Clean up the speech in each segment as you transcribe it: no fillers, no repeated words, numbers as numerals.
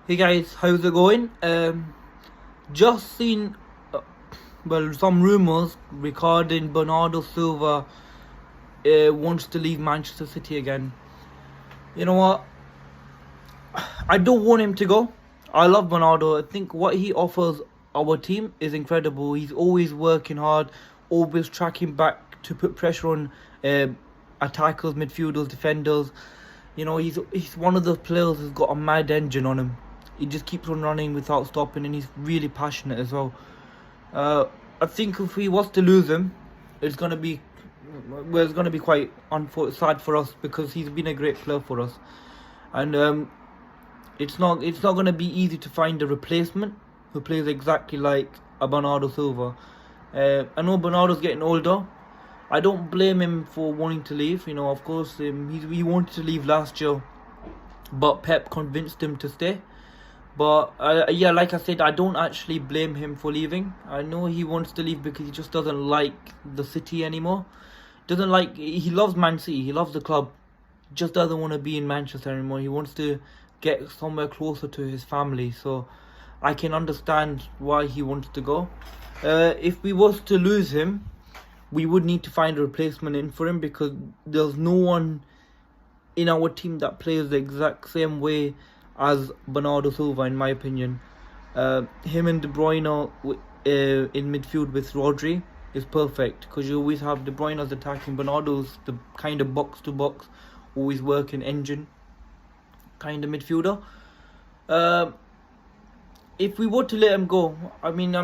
Hey guys, how's it going? Just seen, some rumors regarding Bernardo Silva wants to leave Manchester City again. You know what? I don't want him to go. I love Bernardo. I think what he offers our team is incredible. He's always working hard, always tracking back to put pressure on attackers, midfielders, defenders. You know, he's one of those players who's got a mad engine on him. He just keeps on running without stopping, and he's really passionate as well. I think if we was to lose him, it's gonna be quite sad for us because he's been a great player for us, and it's not gonna be easy to find a replacement who plays exactly like a Bernardo Silva. I know Bernardo's getting older. I don't blame him for wanting to leave. You know, of course, he wanted to leave last year, but Pep convinced him to stay. But yeah, like I said, I don't actually blame him for leaving. I know he wants to leave because he just doesn't like the city anymore. He loves Man City, he loves the club, just doesn't want to be in Manchester anymore. He wants to get somewhere closer to his family. So I can understand why he wants to go. If we was to lose him, we would need to find a replacement in for him because there's no one in our team that plays the exact same way as Bernardo Silva, in my opinion. Him and De Bruyne in midfield with Rodri is perfect because you always have De Bruyne's attacking, Bernardo's the kind of box to box, always working engine kind of midfielder. If we were to let him go, I mean,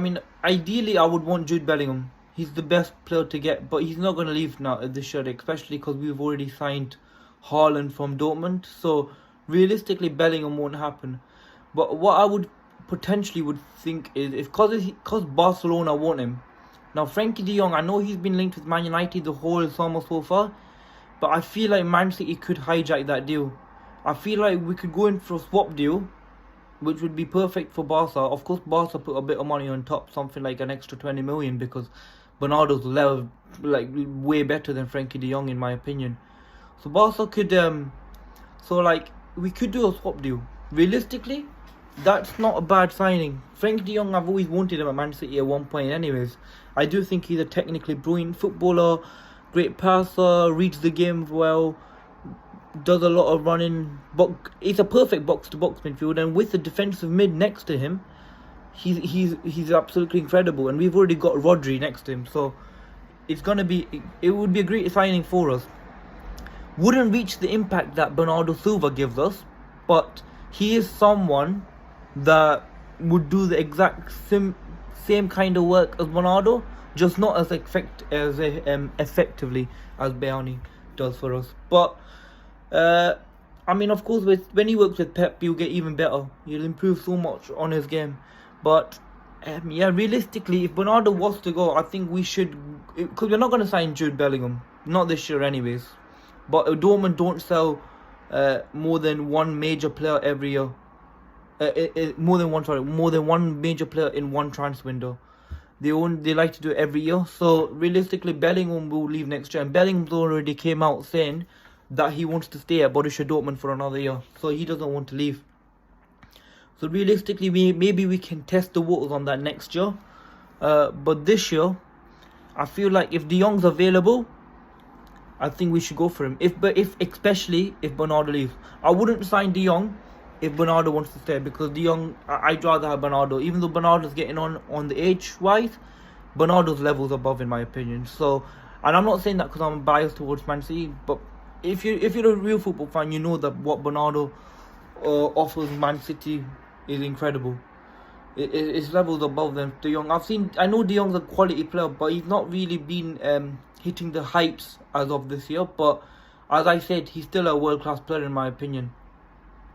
ideally I would want Jude Bellingham. He's the best player to get, but he's not going to leave now this year, especially because we've already signed Haaland from Dortmund. So realistically, Bellingham won't happen. But what I would potentially think is, if because Barcelona want him. Now, Frankie de Jong, I know he's been linked with Man United the whole summer so far, but I feel like Man City could hijack that deal. I feel like we could go in for a swap deal, which would be perfect for Barca. Of course, Barca put a bit of money on top, something like an extra 20 million, because Bernardo's level way better than Frankie de Jong, in my opinion. So Barca could we could do a swap deal. Realistically, that's not a bad signing. Frankie de Jong, I've always wanted him at Man City at one point anyways. I do think he's a technically brilliant footballer, great passer, reads the game well, does a lot of running. He's a perfect box-to-box midfield, and with the defensive mid next to him, he's absolutely incredible. And we've already got Rodri next to him, so it would be a great signing for us. Wouldn't reach the impact that Bernardo Silva gives us, but he is someone that would do the exact same kind of work as Bernardo, just not as effectively as Bayani does for us. But I mean, of course, when he works with Pep, he'll get even better. He'll improve so much on his game. But yeah, realistically, if Bernardo was to go, I think we should, because we're not going to sign Jude Bellingham, not this year anyways. But Dortmund don't sell more than one major player every year. More than one major player in one transfer window. They like to do it every year. So realistically, Bellingham will leave next year, and Bellingham's already came out saying that he wants to stay at Borussia Dortmund for another year. So he doesn't want to leave. So realistically, maybe we can test the waters on that next year. But this year, I feel like if De Jong's available, I think we should go for him. Especially if Bernardo leaves. I wouldn't sign De Jong if Bernardo wants to stay, because De Jong, I'd rather have Bernardo. Even though Bernardo's getting on the age-wise, Bernardo's level's above, in my opinion. So, and I'm not saying that because I'm biased towards Man City, but if you're a real football fan, you know that what Bernardo offers Man City is incredible. His level's above them. De Jong, I know De Jong's a quality player, but he's not really been hitting the heights as of this year. But as I said, he's still a world-class player in my opinion.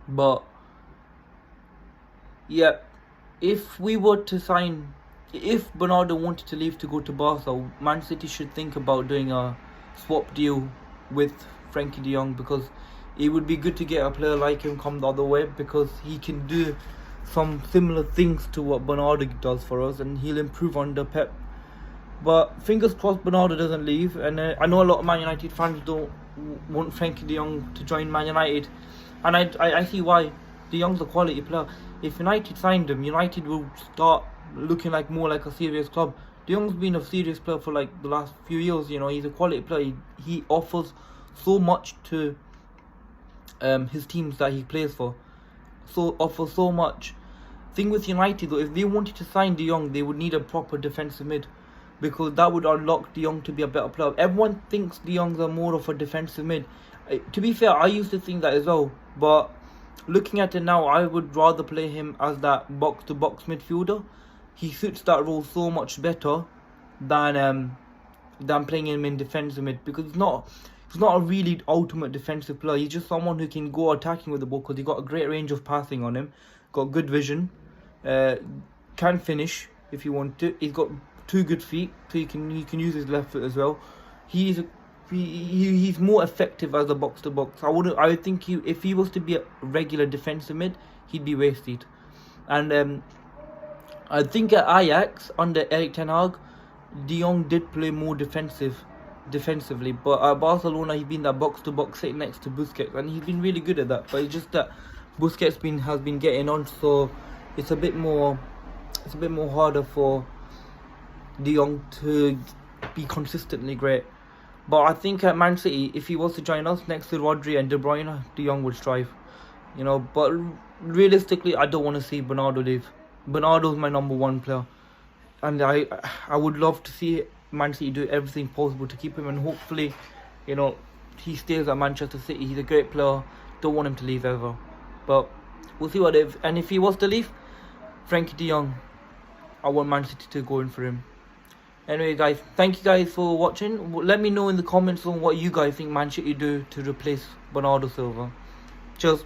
But yeah, if Bernardo wanted to leave to go to Barca, Man City should think about doing a swap deal with Frankie de Jong, because it would be good to get a player like him come the other way, because he can do some similar things to what Bernardo does for us, and he'll improve under Pep. But fingers crossed Bernardo doesn't leave. And I know a lot of Man United fans don't want Frankie de Jong to join Man United, and I see why. De Jong's a quality player. If United signed him, United will start looking like more like a serious club. De Jong's been a serious player for like the last few years. You know, he's a quality player. He offers so much to his teams that he plays for. So offers so much. Thing with United though, if they wanted to sign De Jong, they would need a proper defensive mid, because that would unlock De Jong to be a better player. Everyone thinks De Jong's are more of a defensive mid. To be fair, I used to think that as well, but looking at it now, I would rather play him as that box-to-box midfielder. He suits that role so much better than playing him in defensive mid, because he's not a really ultimate defensive player. He's just someone who can go attacking with the ball, because he's got a great range of passing on him, got good vision, can finish if you want to. He's got 2 good feet, so he can use his left foot as well. He's more effective as a box to box. I think if he was to be a regular defensive mid, he'd be wasted. And I think at Ajax under Erik ten Hag, De Jong did play more defensively, but at Barcelona he's been that box to box sitting next to Busquets, and he's been really good at that. But it's just that Busquets has been getting on, so it's a bit more harder for De Jong to be consistently great. But I think at Man City, if he was to join us next to Rodri and De Bruyne, De Jong would strive. You know, but realistically, I don't want to see Bernardo leave. Bernardo's my number 1 player, and I would love to see Man City do everything possible to keep him, and hopefully, you know, he stays at Manchester City. He's a great player. Don't want him to leave ever. But we'll see and if he was to leave, Frankie De Jong, I want Man City to go in for him. Anyway, guys, thank you guys for watching. Let me know in the comments on what you guys think Man City do to replace Bernardo Silva. Cheers.